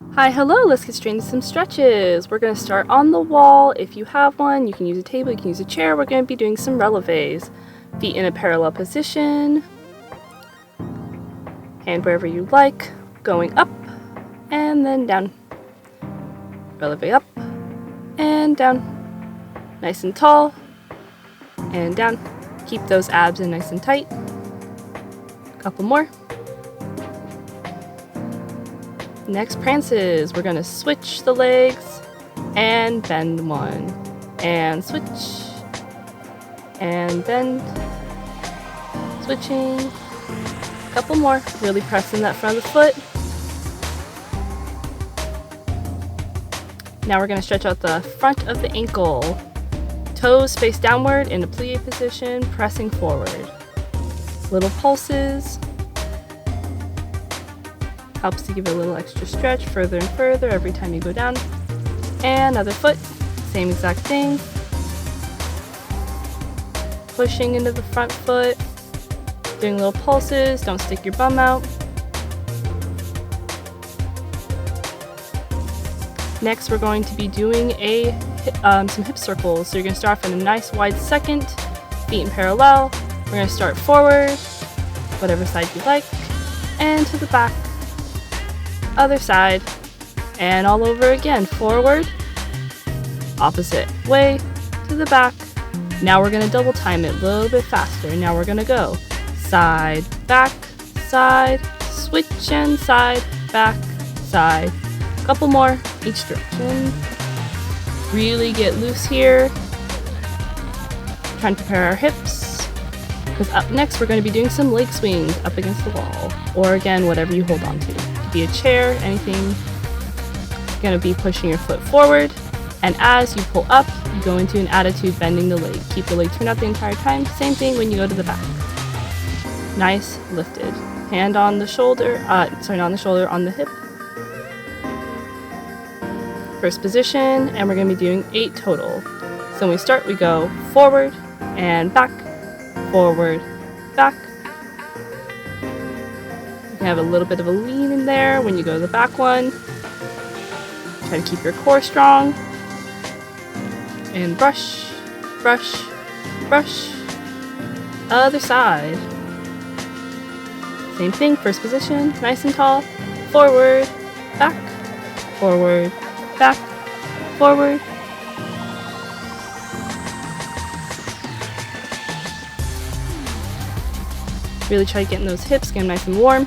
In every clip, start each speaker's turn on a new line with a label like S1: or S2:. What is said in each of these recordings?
S1: Hi, hello, let's get straight into some stretches. We're going to start on the wall. If you have one, you can use a table, you can use a chair. We're going to be doing some releves. Feet in a parallel position. Hand wherever you like. Going up and then down. Releve up and down. Nice and tall and down. Keep those abs in nice and tight. A couple more. Next, prances. We're going to switch the legs and bend one. And switch. And bend. Switching. A couple more. Really pressing that front of the foot. Now we're going to stretch out the front of the ankle. Toes face downward in a plie position, pressing forward. Little pulses. Helps to give it a little extra stretch further and further every time you go down. And other foot, same exact thing. Pushing into the front foot, doing little pulses, don't stick your bum out. Next, we're going to be doing some hip circles. So you're going to start off in a nice wide second, feet in parallel. We're going to start forward, whatever side you like, and to the back. Other side, and all over again. Forward, opposite way, to the back. Now we're going to double time it a little bit faster. Now we're going to go side, back, side, switch and side, back, side. Couple more each direction. Really get loose here. Trying to prepare our hips. Because up next we're going to be doing some leg swings up against the wall. Or again, whatever you hold on to. Be a chair, anything. You're going to be pushing your foot forward, and as you pull up, you go into an attitude bending the leg. Keep the leg turned out the entire time. Same thing when you go to the back. Nice, lifted. Hand on the shoulder, not on the shoulder, on the hip. First position, and we're going to be doing 8 total. So when we start, we go forward and back, forward, back. Have a little bit of a lean in there when you go to the back one. Try to keep your core strong. And brush, brush, brush. Other side. Same thing, first position, nice and tall. Forward, back, forward, back, forward. Really try getting those hips, get them nice and warm.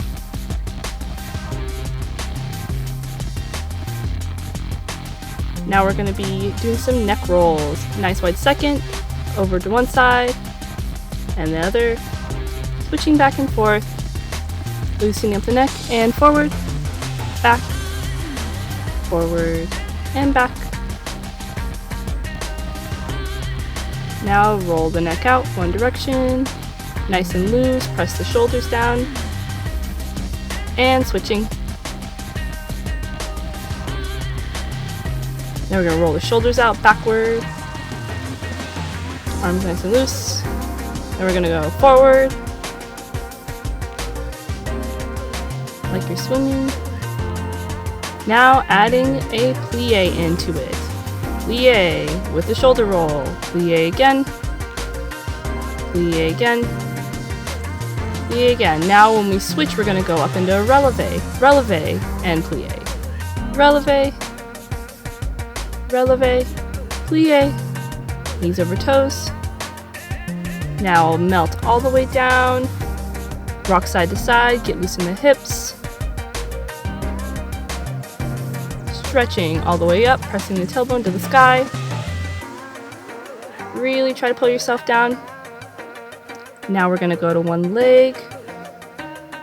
S1: Now we're going to be doing some neck rolls. Nice wide second, over to one side, and the other. Switching back and forth, loosening up the neck, and forward, back, forward, and back. Now roll the neck out one direction, nice and loose, press the shoulders down, and switching. Now we're going to roll the shoulders out backward. Arms nice and loose. Then we're going to go forward. Like you're swimming. Now adding a plie into it. Plie with the shoulder roll. Plie again. Plie again. Plie again. Now when we switch, we're going to go up into a releve. Releve and plie. Releve. Releve, plie, knees over toes. Now melt all the way down, rock side to side, get loose in the hips. Stretching all the way up, pressing the tailbone to the sky. Really try to pull yourself down. Now we're going to go to one leg.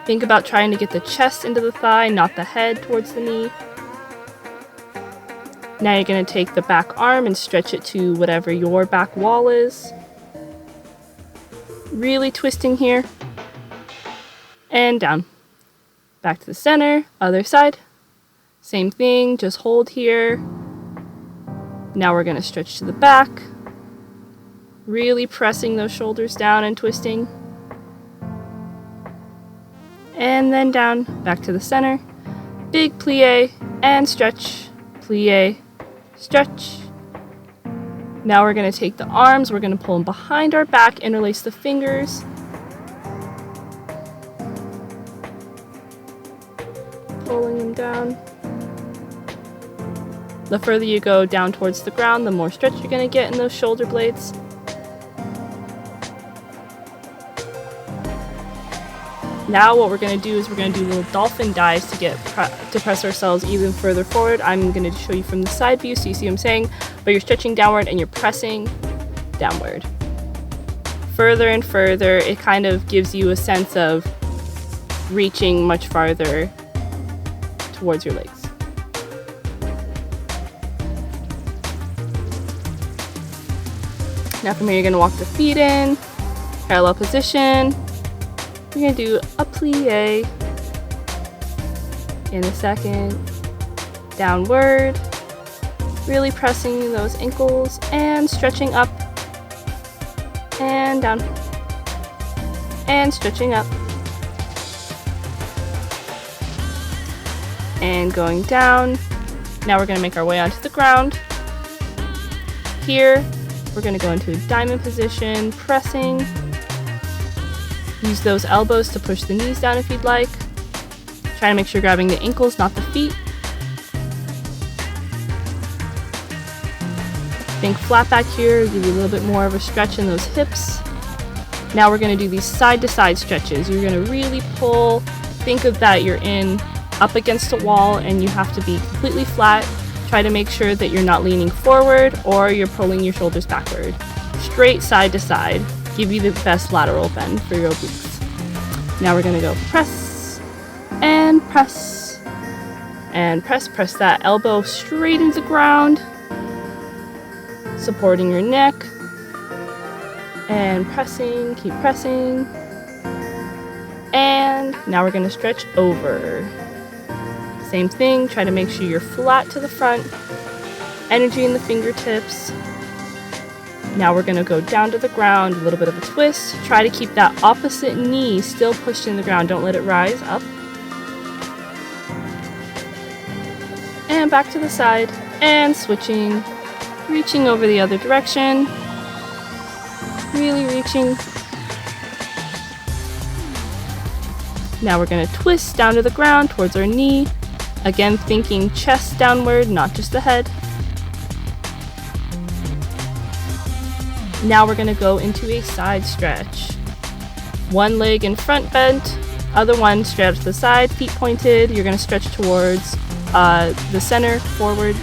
S1: Think about trying to get the chest into the thigh, not the head towards the knee. Now you're going to take the back arm and stretch it to whatever your back wall is. Really twisting here. And down. Back to the center, other side. Same thing, just hold here. Now we're going to stretch to the back. Really pressing those shoulders down and twisting. And then down, back to the center. Big plie and stretch, plie, stretch. Now we're going to take the arms, we're going to pull them behind our back, interlace the fingers. Pulling them down. The further you go down towards the ground, the more stretch you're going to get in those shoulder blades. Now what we're going to do is we're going to do little dolphin dives to press ourselves even further forward. I'm going to show you from the side view so you see what I'm saying, but you're stretching downward and you're pressing downward. Further and further, it kind of gives you a sense of reaching much farther towards your legs. Now from here, you're going to walk the feet in, parallel position. You're going to do a plie in a second, downward, really pressing those ankles and stretching up and down and stretching up and going down. Now we're going to make our way onto the ground. Here, we're going to go into a diamond position, pressing. Use those elbows to push the knees down if you'd like. Try to make sure you're grabbing the ankles, not the feet. Think flat back here, give you a little bit more of a stretch in those hips. Now we're going to do these side-to-side stretches. You're going to really pull. Think of that you're up against a wall and you have to be completely flat. Try to make sure that you're not leaning forward or you're pulling your shoulders backward. Straight side to side. Give you the best lateral bend for your obliques. Now we're going to go press and press and press. Press that elbow straight into the ground, supporting your neck and pressing, keep pressing. And now we're going to stretch over. Same thing, try to make sure you're flat to the front, energy in the fingertips. Now we're going to go down to the ground, a little bit of a twist. Try to keep that opposite knee still pushed in the ground. Don't let it rise up. And back to the side. And switching. Reaching over the other direction. Really reaching. Now we're going to twist down to the ground towards our knee. Again, thinking chest downward, not just the head. Now we're going to go into a side stretch. One leg in front bent, other one straight out to the side, feet pointed. You're going to stretch towards the center, forward.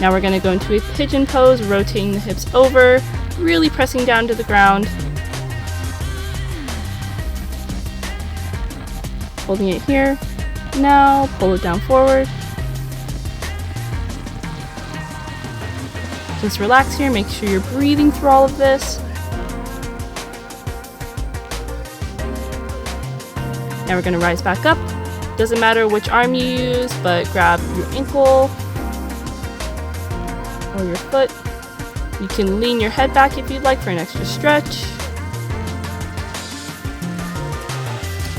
S1: Now we're going to go into a pigeon pose, rotating the hips over, really pressing down to the ground. Holding it here. Now pull it down forward. Just relax here, make sure you're breathing through all of this. Now we're going to rise back up. Doesn't matter which arm you use, but grab your ankle or your foot. You can lean your head back if you'd like for an extra stretch.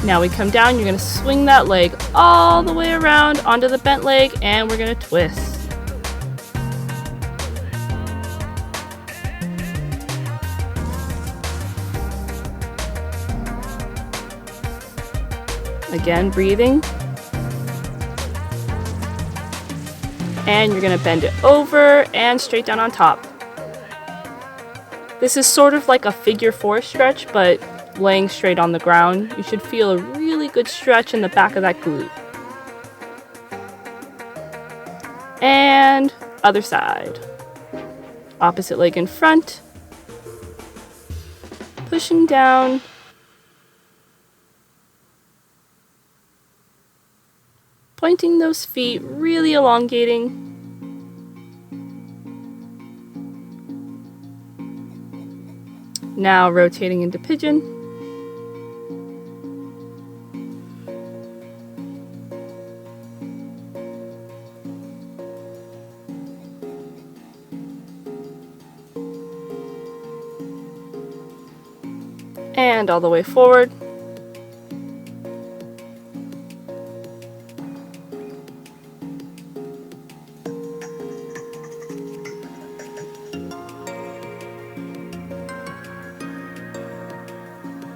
S1: Now we come down, you're going to swing that leg all the way around onto the bent leg, and we're going to twist. Again, breathing. And you're going to bend it over and straight down on top. This is sort of like a figure 4 stretch, but laying straight on the ground. You should feel a really good stretch in the back of that glute. And other side. Opposite leg in front. Pushing down. Pointing those feet, really elongating. Now rotating into pigeon. And all the way forward.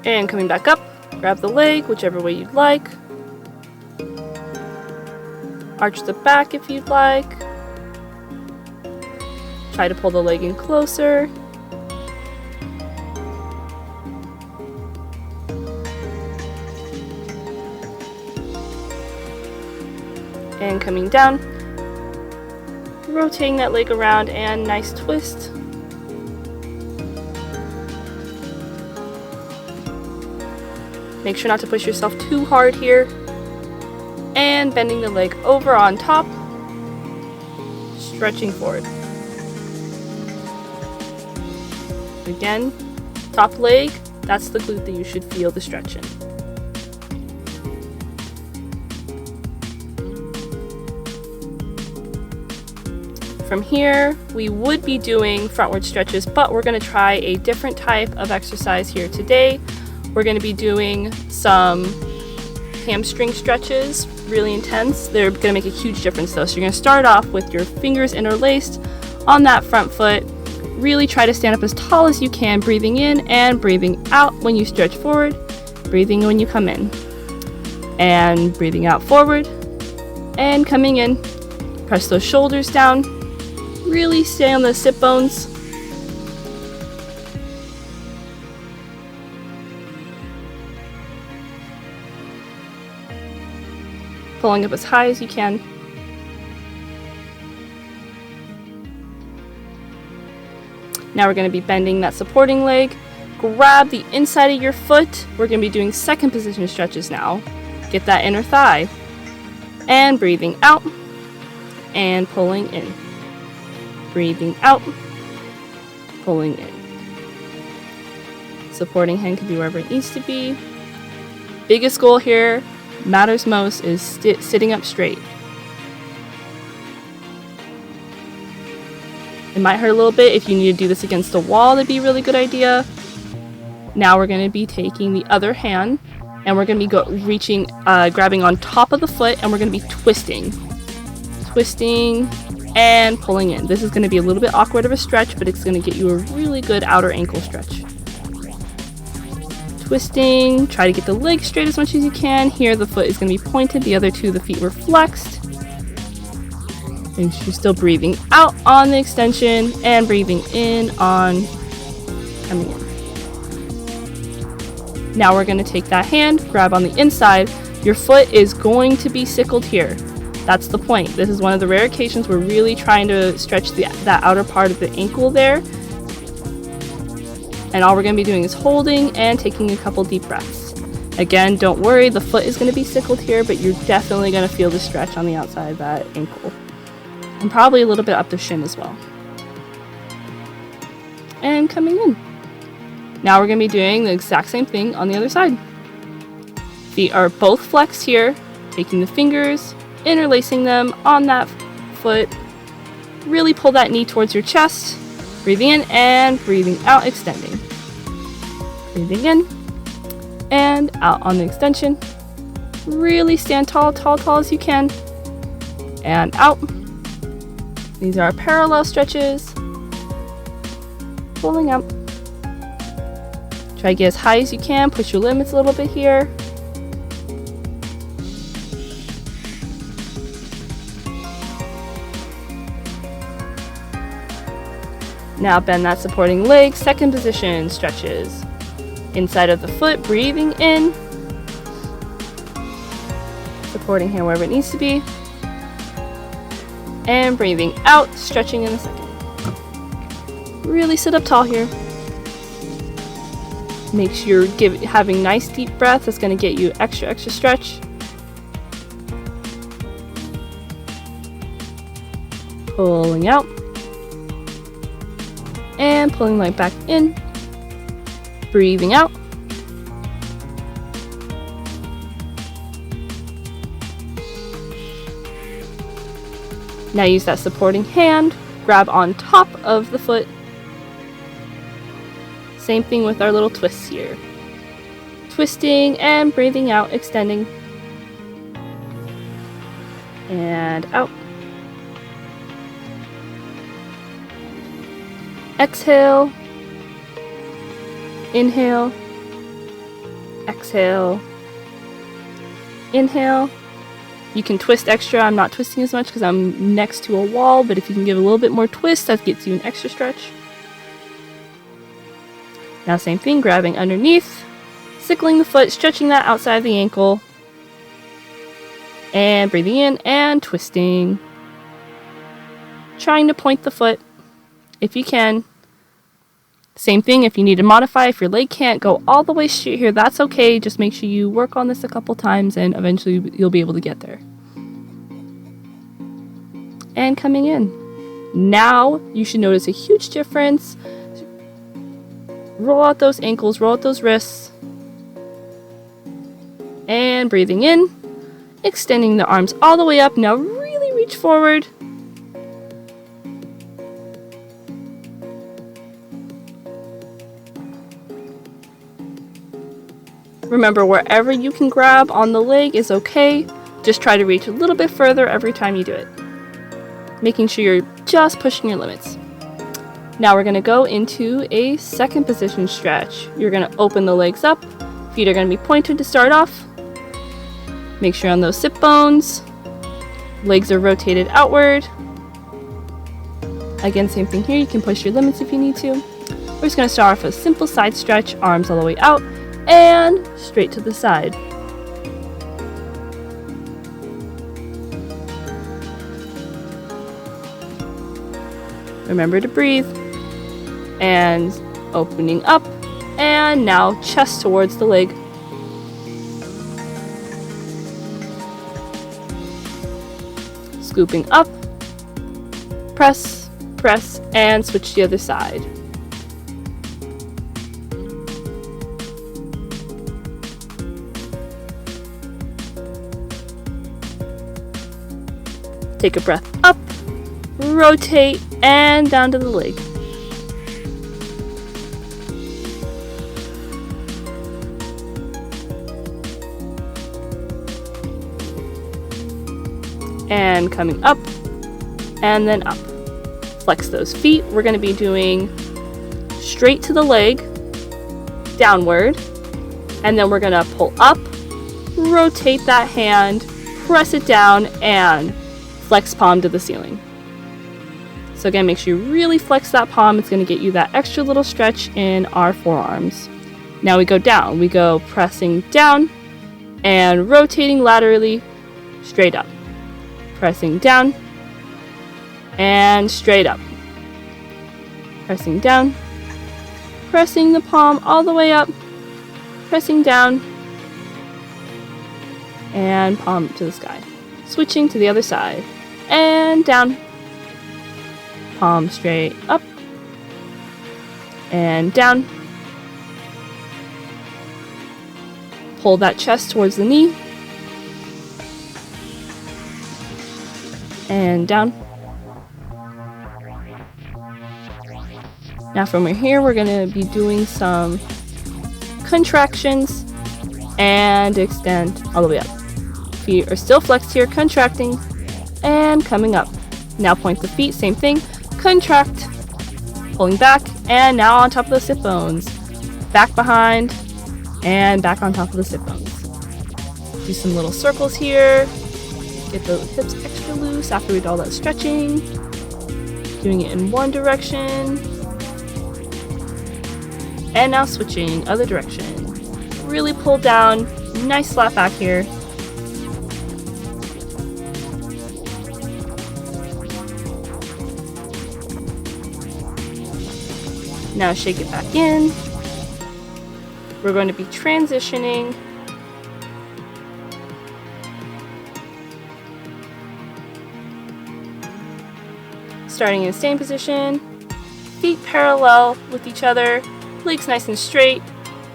S1: And coming back up, grab the leg, whichever way you'd like. Arch the back if you'd like. Try to pull the leg in closer. And coming down, rotating that leg around, and nice twist. Make sure not to push yourself too hard here. And bending the leg over on top, stretching forward. Again, top leg, that's the glute that you should feel the stretch in. From here, we would be doing frontward stretches, but we're going to try a different type of exercise here today. We're going to be doing some hamstring stretches, really intense. They're going to make a huge difference though. So you're going to start off with your fingers interlaced on that front foot. Really try to stand up as tall as you can, breathing in and breathing out when you stretch forward, breathing when you come in, and breathing out forward, and coming in. Press those shoulders down. Really stay on the sit bones. Pulling up as high as you can. Now we're going to be bending that supporting leg. Grab the inside of your foot. We're going to be doing second position stretches now. Get that inner thigh. And breathing out. And pulling in. Breathing out. Pulling in. Supporting hand can be wherever it needs to be. Biggest goal here, matters most, is sitting up straight. It might hurt a little bit. If you need to do this against the wall, that'd be a really good idea. Now we're going to be taking the other hand, and we're going to be grabbing on top of the foot, and we're going to be twisting. Twisting and pulling in. This is going to be a little bit awkward of a stretch, but it's going to get you a really good outer ankle stretch. Twisting, try to get the leg straight as much as you can. Here the foot is going to be pointed, the other two, the feet were flexed. And you're still breathing out on the extension and breathing in on coming in. Now we're going to take that hand, grab on the inside. Your foot is going to be sickled here. That's the point. This is one of the rare occasions we're really trying to stretch that outer part of the ankle there. And all we're going to be doing is holding and taking a couple deep breaths. Again, don't worry, the foot is going to be sickled here, but you're definitely going to feel the stretch on the outside of that ankle. And probably a little bit up the shin as well. And coming in. Now we're going to be doing the exact same thing on the other side. Feet are both flexed here, taking the fingers, interlacing them on that foot. Really pull that knee towards your chest. Breathing in and breathing out, extending. Breathing in and out on the extension. Really stand tall, tall, tall as you can. And out. These are parallel stretches. Pulling up. Try to get as high as you can. Push your limits a little bit here. Now bend that supporting leg, second position stretches. Inside of the foot, breathing in. Supporting hand wherever it needs to be. And breathing out, stretching in a second. Really sit up tall here. Make sure you're having nice deep breath. That's going to get you extra stretch. Pulling out. And pulling right back in. Breathing out. Now use that supporting hand. Grab on top of the foot. Same thing with our little twists here. Twisting and breathing out, extending. And out. Exhale. Inhale. Exhale. Inhale. You can twist extra. I'm not twisting as much because I'm next to a wall, but if you can give a little bit more twist, that gets you an extra stretch. Now same thing, grabbing underneath, sickling the foot, stretching that outside of the ankle, and breathing in and twisting. Trying to point the foot if you can. Same thing, if you need to modify, if your leg can't go all the way straight here, that's okay. Just make sure you work on this a couple times and eventually you'll be able to get there. And coming in. Now you should notice a huge difference. Roll out those ankles, roll out those wrists. And breathing in, extending the arms all the way up. Now really reach forward. Remember, wherever you can grab on the leg is okay. Just try to reach a little bit further every time you do it. Making sure you're just pushing your limits. Now we're going to go into a second position stretch. You're going to open the legs up. Feet are going to be pointed to start off. Make sure on those sit bones. Legs are rotated outward. Again, same thing here. You can push your limits if you need to. We're just going to start off with a simple side stretch. Arms all the way out. And straight to the side. Remember to breathe. And opening up. And now chest towards the leg. Scooping up. Press, press, and switch to the other side. Take a breath up, rotate, and down to the leg. And coming up, and then up. Flex those feet. We're going to be doing straight to the leg, downward, and then we're going to pull up, rotate that hand, press it down, and flex palm to the ceiling. So again, make sure you really flex that palm. It's going to get you that extra little stretch in our forearms. Now we go down. We go pressing down and rotating laterally straight up. Pressing down and straight up. Pressing down. Pressing the palm all the way up. Pressing down. And palm to the sky. Switching to the other side. And down. Palm straight up. And down. Pull that chest towards the knee. And down. Now from here, we're going to be doing some contractions and extend all the way up. Feet are still flexed here, contracting and coming up. Now point the feet, same thing, contract, pulling back, and now on top of the sit bones. Back behind, and back on top of the sit bones. Do some little circles here. Get the hips extra loose after we do all that stretching. Doing it in one direction. And now switching, other direction. Really pull down, nice flat back here. Now shake it back in. We're going to be transitioning. Starting in the same position, feet parallel with each other, legs nice and straight.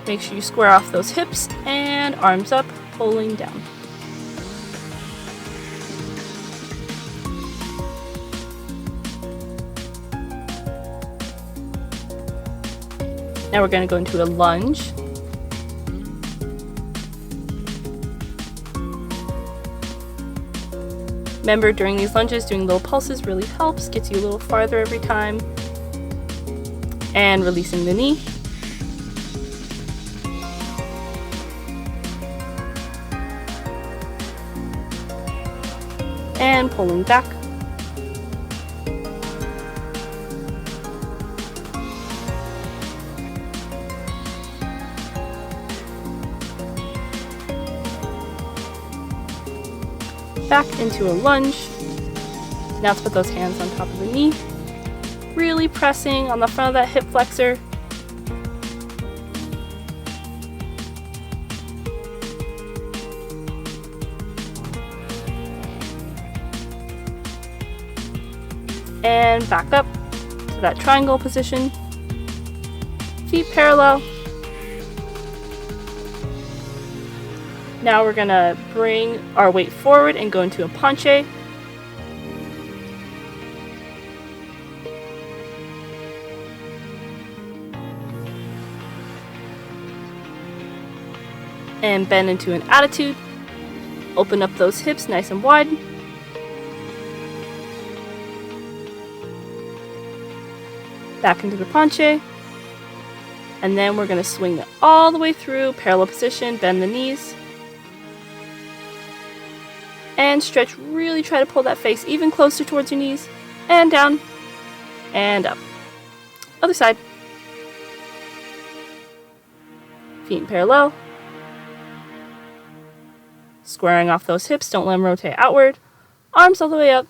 S1: Make sure you square off those hips and arms up, pulling down. Now we're going to go into a lunge. Remember, during these lunges, doing little pulses really helps, gets you a little farther every time. And releasing the knee. and pulling back. Back into a lunge. Now let's put those hands on top of the knee, really pressing on the front of that hip flexor. And back up to that triangle position. Feet parallel. Now we're gonna bring our weight forward and go into a penché. And bend into an attitude. Open up those hips nice and wide. Back into the penché. And then we're gonna swing it all the way through, parallel position, bend the knees. And stretch, really try to pull that face even closer towards your knees. And down. And up. Other side. Feet in parallel. Squaring off those hips, don't let them rotate outward. Arms all the way up.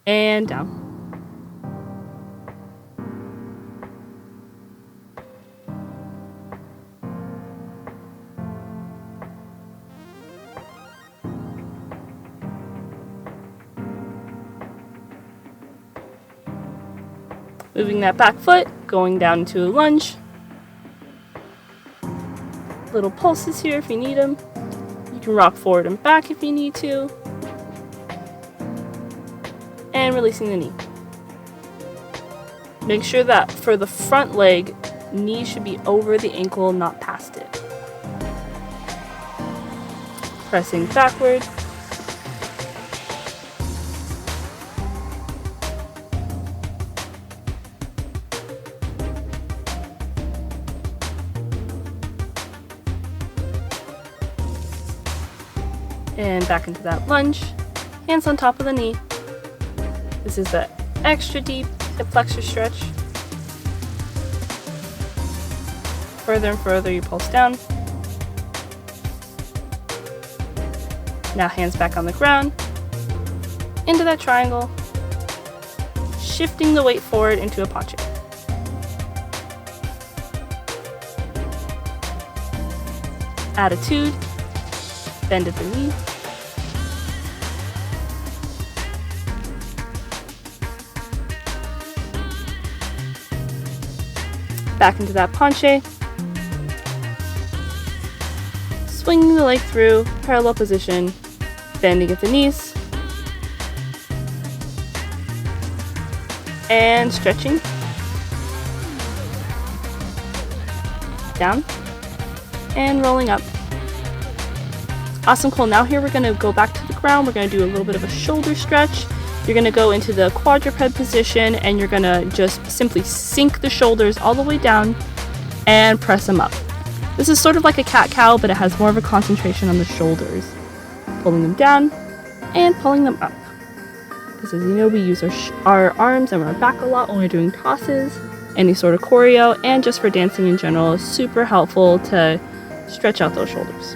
S1: And down. Moving that back foot, going down into a lunge. Little pulses here if you need them. You can rock forward and back if you need to. And releasing the knee. Make sure that for the front leg, knee should be over the ankle, not past it. Pressing backward. And back into that lunge. Hands on top of the knee. This is the extra deep hip flexor stretch. Further and further you pulse down. Now hands back on the ground. Into that triangle. Shifting the weight forward into a penché. Attitude. Bend at the knee. Back into that penché. Swinging the leg through, parallel position, bending at the knees. And stretching. Down. And rolling up. Awesome, cool. Now here we're going to go back to the ground. We're going to do a little bit of a shoulder stretch. You're going to go into the quadruped position and you're going to just simply sink the shoulders all the way down and press them up. This is sort of like a cat-cow, but it has more of a concentration on the shoulders. Pulling them down and pulling them up. Because as you know, we use our arms and our back a lot when we're doing tosses, any sort of choreo, and just for dancing in general. It's super helpful to stretch out those shoulders.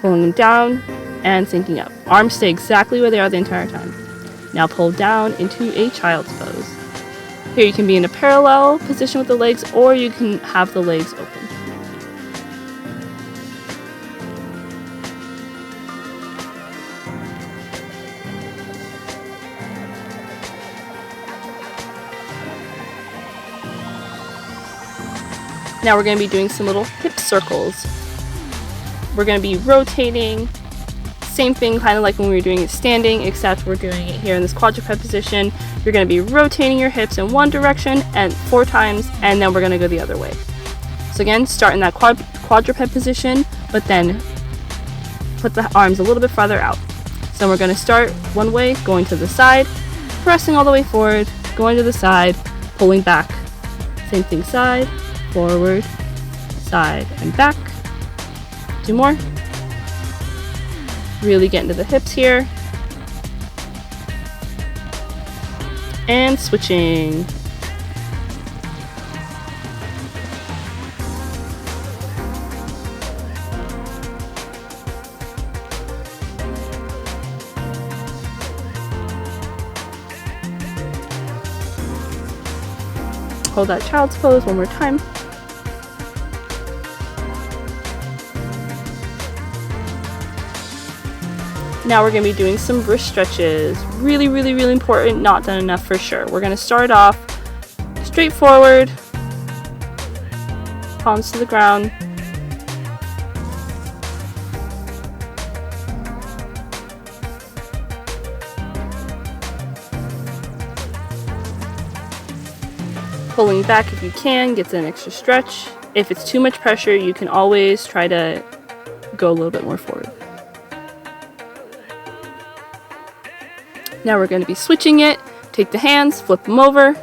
S1: Pulling them down and sinking up. Arms stay exactly where they are the entire time. Now pull down into a child's pose. Here you can be in a parallel position with the legs, or you can have the legs open. Now we're going to be doing some little hip circles. We're going to be rotating. Same thing, kind of like when we were doing it standing, except we're doing it here in this quadruped position. You're going to be rotating your hips in one direction and 4 times, and then we're going to go the other way. So again, start in that quadruped position, but then put the arms a little bit farther out. So we're going to start one way, going to the side, pressing all the way forward, going to the side, pulling back. Same thing, side, forward, side, and back. 2 more. Really get into the hips here. And switching. Hold that child's pose one more time. Now we're going to be doing some wrist stretches. Really, really, really important, not done enough for sure. We're going to start off straight forward, palms to the ground. Pulling back if you can, gets an extra stretch. If it's too much pressure, you can always try to go a little bit more forward. Now we're going to be switching it. Take the hands, flip them over,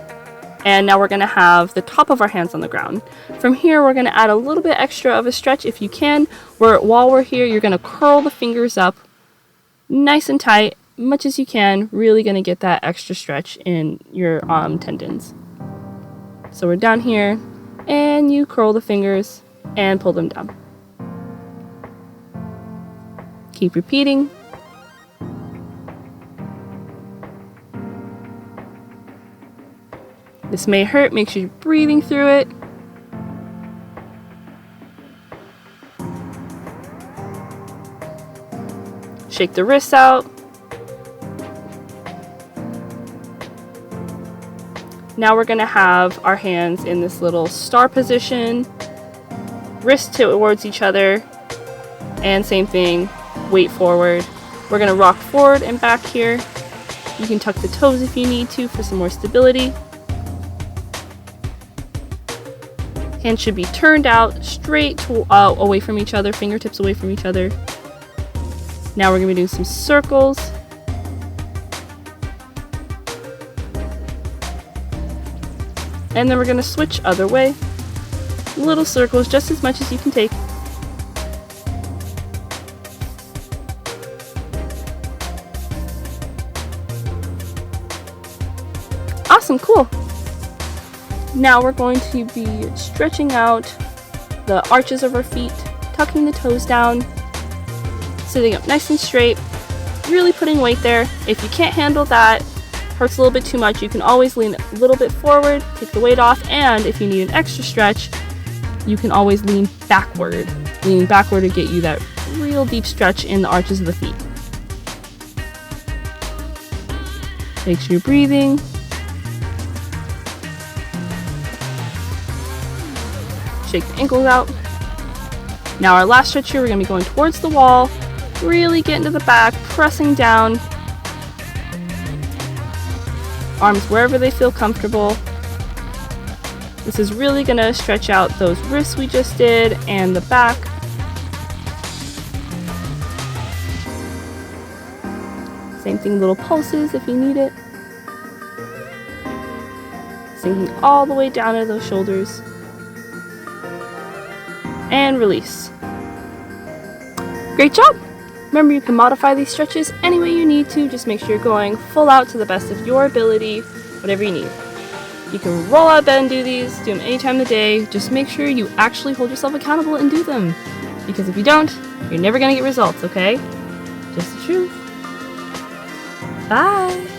S1: and now we're going to have the top of our hands on the ground. From here, we're going to add a little bit extra of a stretch if you can. While we're here, you're going to curl the fingers up nice and tight, much as you can. Really going to get that extra stretch in your tendons. So we're down here, and you curl the fingers and pull them down. Keep repeating. This may hurt, make sure you're breathing through it. Shake the wrists out. Now we're going to have our hands in this little star position, wrists towards each other, and same thing, weight forward. We're going to rock forward and back here. You can tuck the toes if you need to for some more stability. Hands should be turned out straight away from each other, fingertips away from each other. Now we're going to be doing some circles. And then we're going to switch other way. Little circles, just as much as you can take. Awesome, cool. Now we're going to be stretching out the arches of our feet, tucking the toes down, sitting up nice and straight, really putting weight there. If you can't handle that, hurts a little bit too much, you can always lean a little bit forward, take the weight off, and if you need an extra stretch, you can always lean backward. Leaning backward to get you that real deep stretch in the arches of the feet. Make sure you're breathing. Shake the ankles out. Now our last stretch here, we're going to be going towards the wall, really get into the back, pressing down. Arms wherever they feel comfortable. This is really going to stretch out those wrists we just did and the back. Same thing, little pulses if you need it. Sinking all the way down to those shoulders. And release. Great job! Remember, you can modify these stretches any way you need to. Just make sure you're going full out to the best of your ability, whatever you need. You can roll out of bed and do these, do them any time of the day. Just make sure you actually hold yourself accountable and do them. Because if you don't, you're never going to get results, okay? Just the truth. Bye!